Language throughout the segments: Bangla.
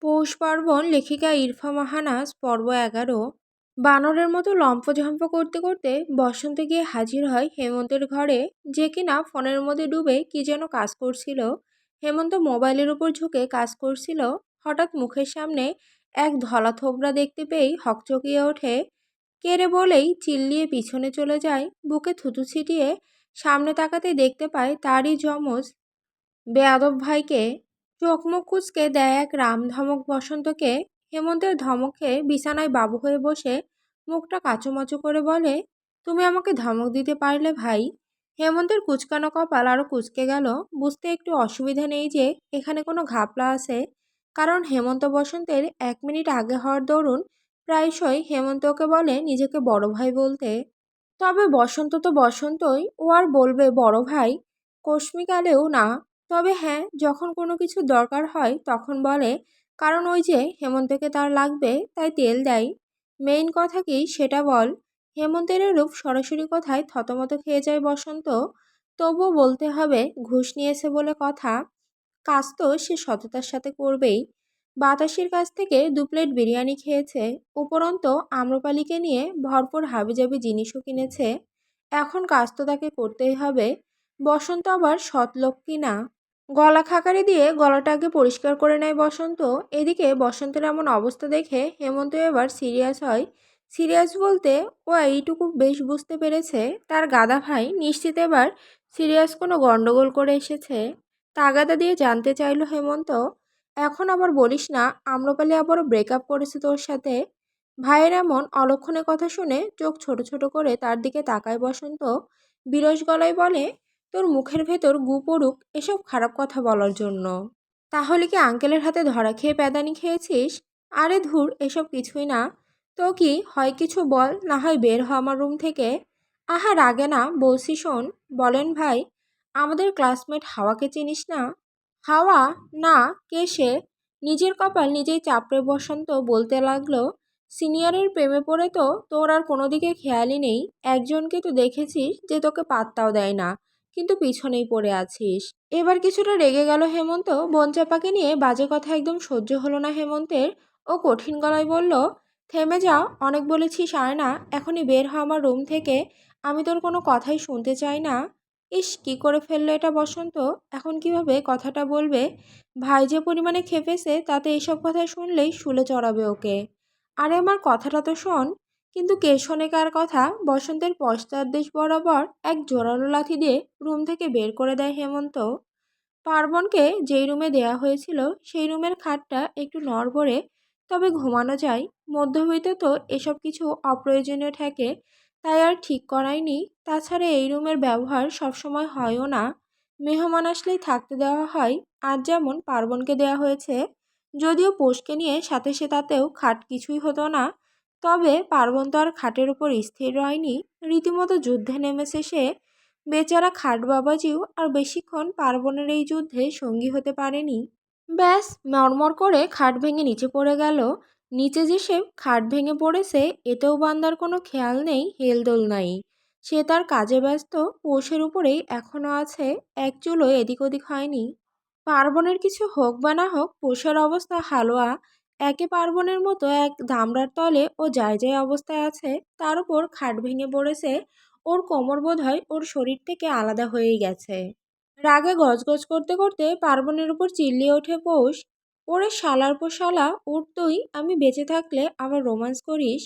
পৌষ পার্বণ লেখিকা ইরফা মাহানাজ পর্ব 11। বানরের মতো লম্ফঝম্প করতে করতে বসন্তে গিয়ে হাজির হয় হেমন্তের ঘরে, যে কিনা ফোনের মধ্যে ডুবে কি যেন কাজ করছিল। হেমন্ত মোবাইলের উপর ঝুঁকে কাজ করছিল। হঠাৎ মুখের সামনে এক ধলা থোবরা দেখতে পেয়েই হকচকিয়ে ওঠে। কেড়ে বলেই চিল্লিয়ে পিছনে চলে যায়, বুকে থুতু ছিটিয়ে সামনে তাকাতেই দেখতে পায় তারই যমজ বেয়াদব ভাইকে। চোখ মুখ কুঁচকে দেয় এক রাম ধমক বসন্তকে। হেমন্তের ধমকে বিছানায় বাবু হয়ে বসে মুখটা কাচুমাচু করে বলে, তুমি আমাকে ধমক দিতে পারলে ভাই? হেমন্তের কুচকানো কপাল আরো কুচকে গেল। বুঝতে একটু অসুবিধা নেই যে এখানে কোনো ঘাপলা আছে, কারণ হেমন্ত বসন্তের 1 মিনিট আগে হওয়ার দরুন প্রায়শই হেমন্ত ওকে বলে নিজেকে বড় ভাই বলতে। তবে বসন্ত তো বসন্তই, ও আর বলবে বড় ভাই? কস্মিকালেও না। তবে হ্যাঁ, যখন কোনো কিছু দরকার হয় তখন বলে, কারণ ওই যে হেমন্তকে তার লাগবে, তাই তেল দেয়। মেইন কথা কি সেটা বল। হেমন্তের এরূপ সরাসরি কথায় থতমত খেয়ে যায় বসন্ত। তবুও বলতে হবে, ঘুষ নিয়েছে বলে কথা। কাজ তো সে সততার সাথে করবেই। বাতাসের কাছ থেকে 2 প্লেট বিরিয়ানি খেয়েছে, উপরন্তু আম্রপালিকে নিয়ে ভরপুর হাবিজাবি জিনিসও কিনেছে। এখন কাজ তো তাকে করতেই হবে। বসন্ত আবার সৎ লোক কি না। গলা খাকারি দিয়ে গলাটা আগে পরিষ্কার করে নেয় বসন্ত। এদিকে বসন্তের এমন অবস্থা দেখে হেমন্ত এবার সিরিয়াস হয়। সিরিয়াস বলতে ও এইটুকু বেশ বুঝতে পেরেছে, তার গাদা ভাই নিশ্চিত এবার সিরিয়াস কোনো গন্ডগোল করে এসেছে। তাগাদা দিয়ে জানতে চাইল হেমন্ত, এখন আবার বলিস না আম্রপালি আবারও ব্রেকআপ করেছে তোর সাথে? ভাইয়ের এমন অলক্ষণে কথা শুনে চোখ ছোট ছোট করে তার দিকে তাকায় বসন্ত। বিরস গলায় বলে, তোর মুখের ভেতর গু পড়ুক এসব খারাপ কথা বলার জন্য। তাহলে কি আঙ্কেলের হাতে ধরা খেয়ে প্যাদানি খেয়েছিস? আরে ধুর, এসব কিছুই না। তো কি হয়, কিছু বল, না হয় বের হ আমার রুম থেকে। আহা রাগে না, বলছি শোন। বলেন ভাই। আমাদের ক্লাসমেট হাওয়াকে চিনিস না? হাওয়া? না, কে সে? নিজের কপাল নিজেই চাপড়ে বসন্ত বলতে লাগলো, সিনিয়রের প্রেমে পড়ে তো তোর আর কোনো দিকে খেয়ালই নেই। একজনকে তো দেখেছিস যে তোকে পাত্তাও দেয় না, কিন্তু পিছনেই পড়ে আছিস। এবার কিছুটা রেগে গেল হেমন্ত। বনচাপাকে নিয়ে বাজে কথা একদম সহ্য হলো না হেমন্তের। ও কঠিন গলায় বলল, থেমে যা, অনেক বলেছিস আর না, এখনই বের হ আমার রুম থেকে। আমি তোর কোনো কথাই শুনতে চাই না। ইস, কি করে ফেললো এটা বসন্ত। এখন কিভাবে কথাটা বলবে? ভাই যে পরিমাণে খেপেছে তাতে এসব কথা শুনলেই শুলে চড়াবে ওকে। আরে আমার কথাটা তো শোন। কিন্তু কে শোনে কার কথা? বসন্তের পশ্চাৎদেশ বরাবর এক জোরালো লাথি দিয়ে রুম থেকে বের করে দেয় হেমন্ত। পার্বণকে যেই রুমে দেয়া হয়েছিল সেই রুমের খাটটা একটু নড়বড়ে, তবে ঘুমানো যায়। মধ্যবিত্ত তো এসব কিছু অপ্রয়োজনীয় থাকে, তাই আর ঠিক করায়নি। তাছাড়া এই রুমের ব্যবহার সবসময় হয়ও না, মেহমান আসলেই থাকতে দেওয়া হয়। আজ যেমন পার্বণকে দেয়া হয়েছে। যদিও পোষকে নিয়ে সাথে সে তাতেও খাট কিছুই হতো না, তবে পার্বণ তো আর খাটের উপর স্থির রয়নি, রীতিমতো যুদ্ধে নেমেছে সে। বেচারা খাট বাবাজিও আর বেশিক্ষণ পার্বণের এই যুদ্ধে সঙ্গী হতে পারেনি। ব্যাস মরমর করে খাট ভেঙে নিচে পড়ে গেল। নিচে যে সে খাট ভেঙে পড়েছে এতেও বান্দার কোনো খেয়াল নেই, হেলদোল নাই। সে তার কাজে ব্যস্ত, পোষের উপরেই এখনো আছে, এক চুলও এদিক ওদিক হয়নি। পার্বণের কিছু হোক বা না হোক, পোষের অবস্থা হালুয়া। একে পার্বণের মতো এক দামড়ার তলে ও যায় যায় অবস্থায় আছে, তার উপর খাট ভেঙে পড়েছে। ওর কোমর বোধহয় ওর শরীর থেকে আলাদা হয়েই গেছে। রাগে গজগজ করতে করতে পার্বণের উপর চিল্লিয়ে ওঠে পৌষ, ওরে শালার পো শালা, উঠ তুই, আমি বেঁচে থাকলে আবার রোম্যান্স করিস।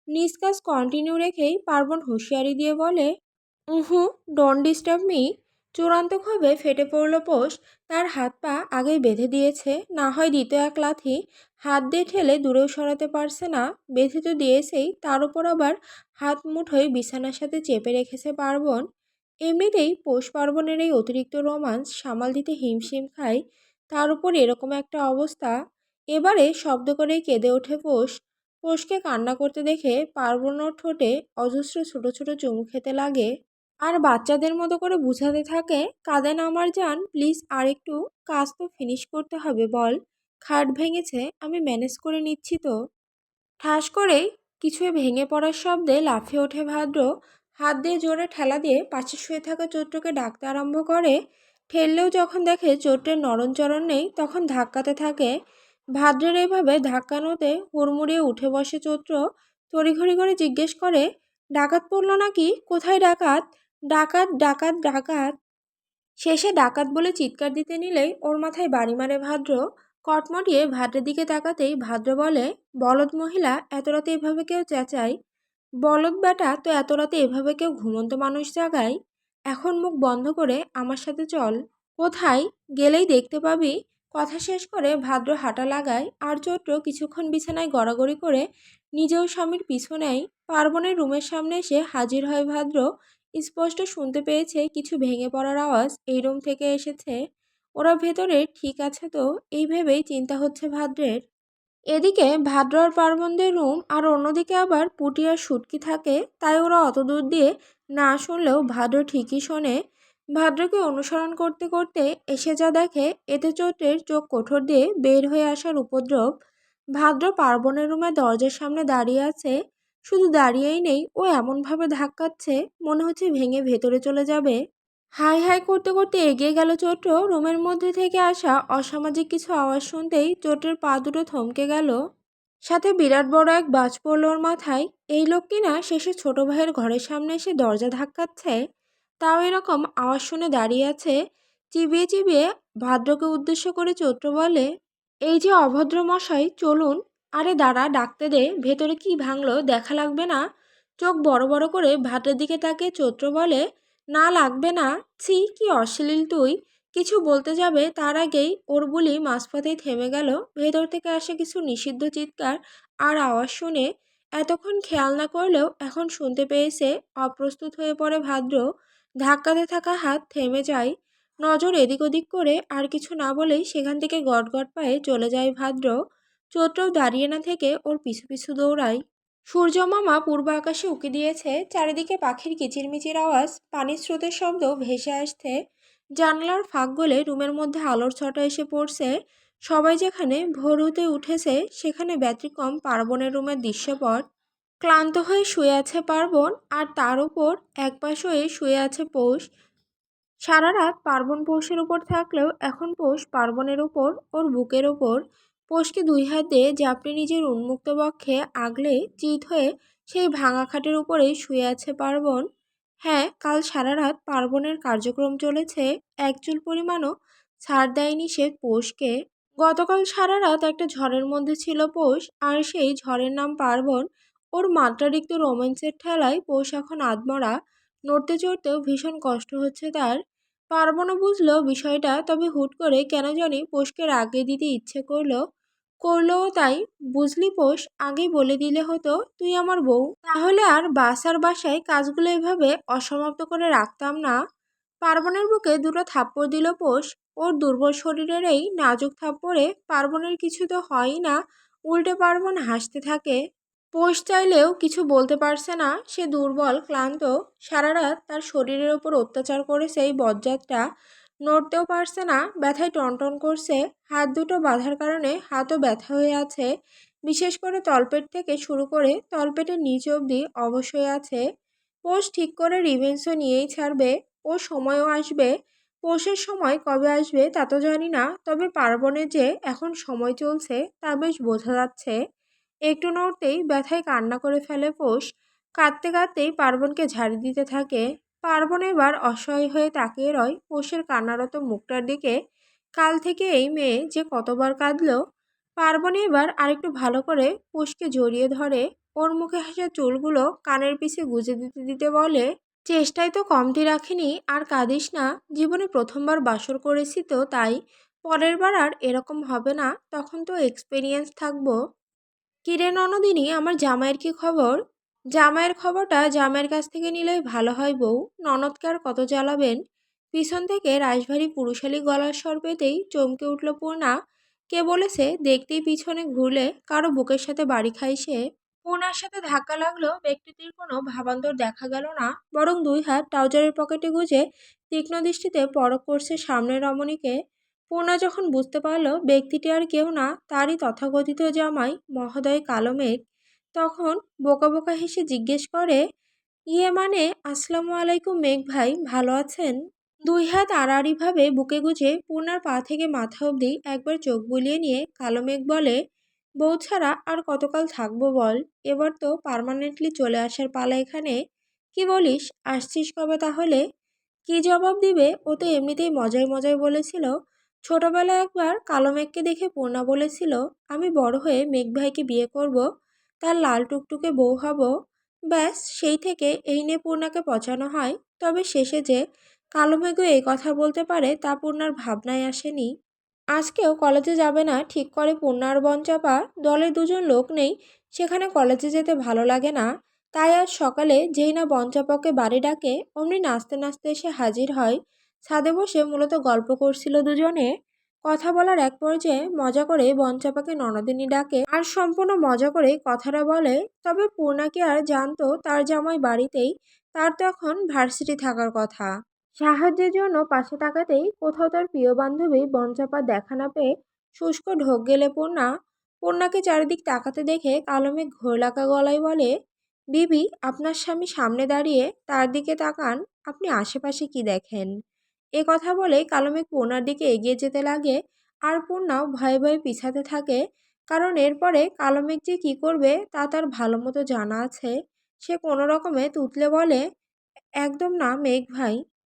নিজ কাজ কন্টিনিউ রেখেই পার্বণ হুঁশিয়ারি দিয়ে বলে, উহু, ডোন্ট ডিস্টার্ব মি। চূড়ান্ত ক্ষোভে ফেটে পড়ল পোষ। তার হাত পা আগেই বেঁধে দিয়েছে, না হয় দিত এক লাথি। হাত দিয়ে ঠেলে দূরেও সরাতে পারছে না, বেঁধে তো দিয়েছেই, তার উপর আবার হাত মুঠোয় বিছানার সাথে চেপে রেখেছে পার্বণ। এমনিতেই পৌষ পার্বণের এই অতিরিক্ত রোমান্স সামাল দিতে হিমশিম খায়, তার উপর এরকম একটা অবস্থা। এবারে শব্দ করেই কেঁদে ওঠে পোষ। পোষকে কান্না করতে দেখে পার্বণ ওর ঠোঁটে অজস্র ছোট ছোট চুমু খেতে লাগে, আর বাচ্চাদের মতো করে বুঝাতে থাকে, কাঁদেন আমার জান, প্লিজ আর একটু, কাজ তো ফিনিশ করতে হবে বল। খাট ভেঙেছে, আমি ম্যানেজ করে নিচ্ছি তো। ঠাস করেই কিছুই ভেঙে পড়ার শব্দে লাফিয়ে ওঠে ভাদ্র। হাত দিয়ে জোরে ঠেলা দিয়ে পাশে শুয়ে থাকা চোরটাকে ডাকতে আরম্ভ করে। ঠেললেও যখন দেখে চোরটের নড়নচড়ন নেই তখন ধাক্কাতে থাকে। ভাদ্রের এইভাবে ধাক্কানোতে হুড়মুড়িয়ে উঠে বসে চৈত্র। তড়িঘড়ি করে জিজ্ঞেস করে, ডাকাত পড়লো নাকি? কোথায় ডাকাত? ডাকাত, ডাকাত, ডাকাত। শেষে ডাকাত বলে চিৎকার দিতে নিলেই ওর মাথায় বাড়ি মারে ভাদ্র। কটমটিয়ে ভাদ্রের দিকে তাকাতেই ভাদ্র বলে, বলদ মহিলা, এত রাতে এভাবে কেউ চেঁচায়? বলদ বেটা, তো এত রাতে এভাবে কেউ ঘুমন্ত মানুষ জাগায়? এখন মুখ বন্ধ করে আমার সাথে চল। কোথায়? গেলেই দেখতে পাবি। কথা শেষ করে ভাদ্র হাঁটা লাগায়, আর চৈত্র কিছুক্ষণ বিছানায় গড়াগড়ি করে নিজেও স্বামীর পিছু নেয়। পার্বণের রুমের সামনে এসে হাজির হয় ভাদ্র। স্পষ্ট শুনতে পেয়েছে কিছু ভেঙে পড়ার আওয়াজ এই রুম থেকে এসেছে। ওরা ভেতরে ঠিক আছে তো, এই ভেবেই চিন্তা হচ্ছে ভাদ্রের। এদিকে ভাদ্র আর পার্বণদের রুম, আর অন্যদিকে আবার পুটি আর শুটকি থাকে, তাই ওরা অত দূর দিয়ে না শুনলেও ভাদ্র ঠিকই শোনে। ভাদ্রকে অনুসরণ করতে করতে এসে যা দেখে, এতে চৈত্রের চোখ কোঠর দিয়ে বের হয়ে আসার উপদ্রব। ভাদ্র পার্বণের রুমে দরজার সামনে দাঁড়িয়ে আছে। শুধু দাঁড়িয়েই নেই, ও এমনভাবে ধাক্কাচ্ছে মনে হচ্ছে ভেঙে ভেতরে চলে যাবে। হাই হাই করতে করতে এগিয়ে গেল চৈত্র। রুমের মধ্যে থেকে আসা অসামাজিক কিছু আওয়াজ শুনতেই চৈত্রের পা দুটো থমকে গেল। সাথে বিরাট বড় এক বাজ পড়ল ওর মাথায়। এই লোক কিনা শেষে ছোট ভাইয়ের ঘরের সামনে এসে দরজা ধাক্কাচ্ছে, তাও এরকম আওয়াজ শুনে দাঁড়িয়ে আছে। চিবিয়ে চিবিয়ে ভাদ্রকে উদ্দেশ্য করে চৈত্র বলে, এই যে অভদ্র মশাই, চলুন। আরে দাঁড়া, ডাকতে দে, ভেতরে কি ভাঙলো দেখা লাগবে না? চোখ বড় বড় করে ভাদ্রের দিকে তাকিয়ে চৈত্র বলে, না লাগবে না। ছি, কি অশ্লীল তুই। কিছু বলতে যাবে তার আগেই ওর বুলি মাঝপথেই থেমে গেল। ভেতর থেকে আসে কিছু নিষিদ্ধ চিৎকার আর আওয়াজ শুনে এতক্ষণ খেয়াল না করলেও এখন শুনতে পেয়েছে। অপ্রস্তুত হয়ে পড়ে ভাদ্র। ধাক্কাতে থাকা হাত থেমে যায়। নজর এদিক ওদিক করে আর কিছু না বলেই সেখান থেকে গটগট পায়ে চলে যায় ভাদ্র। চৈত্রও দাঁড়িয়ে না থেকে ওর পিছু পিছু দৌড়ায়। সূর্য মামা পূর্ব আকাশে উঁকি দিয়েছে। চারিদিকে পাখির কিচিরমিচির আওয়াজ, পানির স্রোতের শব্দ ভেসে আসছে। জানলার ফাঁক গলে রুমের মধ্যে আলোর ছটা এসে পড়ছে। সবাই যেখানে ভোর হতে উঠেছে সেখানে ব্যতিক্রম পার্বণের রুমের দৃশ্যপট। ক্লান্ত হয়ে শুয়ে আছে পার্বণ, আর তার উপর এক পাশ হয়ে শুয়ে আছে পৌষ। সারা রাত পার্বণ পৌষের উপর থাকলেও এখন পৌষ পার্বণের উপর, ওর বুকের ওপর। পৌষকে দুই হাত দিয়ে জাপটে নিজের উন্মুক্ত বক্ষে আগলে চিত হয়ে সেই ভাঙা খাটের উপরেই শুয়ে আছে পার্বণ। হ্যাঁ, কাল সারা রাত পার্বণের কার্যক্রম চলেছে। এক চুল পরিমাণও ছাড় দেয়নি সে পৌষকে। গতকাল সারা রাত একটা ঝড়ের মধ্যে ছিল পৌষ, আর সেই ঝড়ের নাম পার্বণ। ওর মাত্রাতিরিক্ত রোম্যান্সের ঠেলায় পৌষ এখন আধমরা। নড়তে চড়তেও ভীষণ কষ্ট হচ্ছে তার। পার্বণও বুঝলো বিষয়টা, তবে হুট করে কেন জানি পৌষকে রাগিয়ে দিতে ইচ্ছে করলোও তাই। বুঝলি পৌষ, আগেই বলে দিলে হতো তুই আমার বউ, তাহলে আর বাসার বাসায় কাজগুলো এভাবে অসমাপ্ত করে রাখতাম না। পার্বণের বুকে দুটো থাপ্পড় দিল পৌষ। ওর দুর্বল শরীরের এই নাজুক থাপ্পড়ে পার্বণের কিছু তো হয়ই না, উল্টে পার্বণ হাসতে থাকে। পৌষ চাইলেও কিছু বলতে পারছে না। সে দুর্বল, ক্লান্ত। সারা রাত তার শরীরের ওপর অত্যাচার করেছে এই বজ্জাতটা। নড়তেও পারছে না, ব্যথায় টনটন করছে। হাত দুটো বাঁধার কারণে হাতও ব্যথা হয়ে আছে। বিশেষ করে তলপেট থেকে শুরু করে তলপেটের নিচ অবধি অবশ হয়ে আছে। পৌষ ঠিক করে রিভেন্সও নিয়েই ছাড়বে। ও সময়ও আসবে। পৌষের সময় কবে আসবে তা তো জানি না, তবে পার্বণের যে এখন সময় চলছে তা বেশ বোঝা যাচ্ছে। একটু নড়তেই ব্যথায় কান্না করে ফেলে পৌষ। কাঁদতে কাঁদতেই পার্বণকে ঝাড়ি দিতে থাকে। পার্বণ এবার অসহায় হয়ে তাকিয়ে রয় পৌষের কান্নারত মুখটার দিকে। কাল থেকে এই মেয়ে যে কতবার কাঁদল। পার্বণ এবার আরেকটু ভালো করে পৌষকে জড়িয়ে ধরে। ওর মুখে হাসা চুলগুলো কানের পিছে গুজে দিতে দিতে বলে, চেষ্টায় তো কমতি রাখিনি, আর কাঁদিস না। জীবনে প্রথমবার বাসর করেছি তো তাই। পরের বার আর এরকম হবে না, তখন তো এক্সপেরিয়েন্স থাকবো। কিরে ননদিনী, আমার জামাইয়ের কি খবর? জামাইয়ের খবরটা জামাইয়ের কাছ থেকে নিলেই ভালো হয় বউ, ননদকে আর কত জ্বালাবেন। পিছন থেকে রাশভারী পুরুষালী গলার স্বর পেতেই চমকে উঠল পূর্ণা। কে বলেছে দেখতেই পিছনে ঘুরলে কারো বুকের সাথে বাড়ি খায় সে। পূর্ণার সাথে ধাক্কা লাগলো। ব্যক্তিটির কোনো ভাবান্তর দেখা গেল না, বরং দুই হাত ট্রাউজারের পকেটে গুজে তীক্ষ্ণ দৃষ্টিতে পরখ করছে সামনের রমণীকে। পূর্ণা যখন বুঝতে পারল ব্যক্তিটি আর কেউ না, তারই তথাকথিত জামাই মহোদয় কালো মেঘ, তখন বোকা বোকা হেসে জিজ্ঞেস করে, ইয়ে মানে আসসালামু আলাইকুম মেঘ ভাই, ভালো আছেন? দুই হাত আড়াআড়িভাবে বুকে গুজে পূর্ণার পা থেকে মাথা অবধি একবার চোখ বুলিয়ে নিয়ে কালো মেঘ বলে, বউ ছাড়া আর কতকাল থাকবো বল? এবার তো পার্মানেন্টলি চলে আসার পালা এখানে। কি বলিস, আসছিস কবে তাহলে? কি জবাব দিবে, ও তো এমনিতেই মজায় মজায় বলেছিল। ছোটবেলায় একবার কালো মেঘকে দেখে পূর্ণা বলেছিল, আমি বড় হয়ে মেঘ ভাইকে বিয়ে করব, তার লাল টুকটুকে বউ হব। ব্যাস সেই থেকে এই নিয়ে পূর্ণাকে পচানো হয়। তবে শেষে যে কালো মেঘও এই কথা বলতে পারে তা পূর্ণার ভাবনায় আসেনি। আজকেও কলেজে যাবে না ঠিক করে পূর্ণা আর বনচাপা। দলে দুজন লোক নেই, সেখানে কলেজে যেতে ভালো লাগে না। তাই আজ সকালে যেই না বনচাপাকে বাড়ি ডাকে অমনি নাচতে নাচতে এসে হাজির হয়। ছাদে বসে মূলত গল্প করছিল দুজনে। কথা বলার এক পর্যায়ে মজা করে বনচাপাকে ননদিনী ডাকে আর সম্পূর্ণ মজা করে কথাটা বলে। তবে পূর্ণা কি আর জানতো তার জামাই বাড়িতেই, তার তো এখন ভার্সিটি থাকার কথা। সাহায্যের জন্য পাশে তাকাতেই কোথাও তার প্রিয় বান্ধবী বনচাপার দেখা না পেয়ে শুষ্ক ঢোক গেলে পূর্ণাকে চারিদিক তাকাতে দেখে কালো মেঘ ঘোরলাকা গলায় বলে, বিবি, আপনার স্বামী সামনে দাঁড়িয়ে, তার দিকে তাকান। আপনি আশেপাশে কি দেখেন? এ কথা বলে কালো মেঘ পূর্ণার দিকে এগিয়ে যেতে লাগে। আর পূর্ণাও ভয়ে ভয়ে পিছাতে থাকে, কারণ এরপরে কালো মেঘ যে কী করবে তা তার ভালো মতো জানা আছে। সে কোনো রকমে তুতলে বলে, একদম না মেঘ ভাই।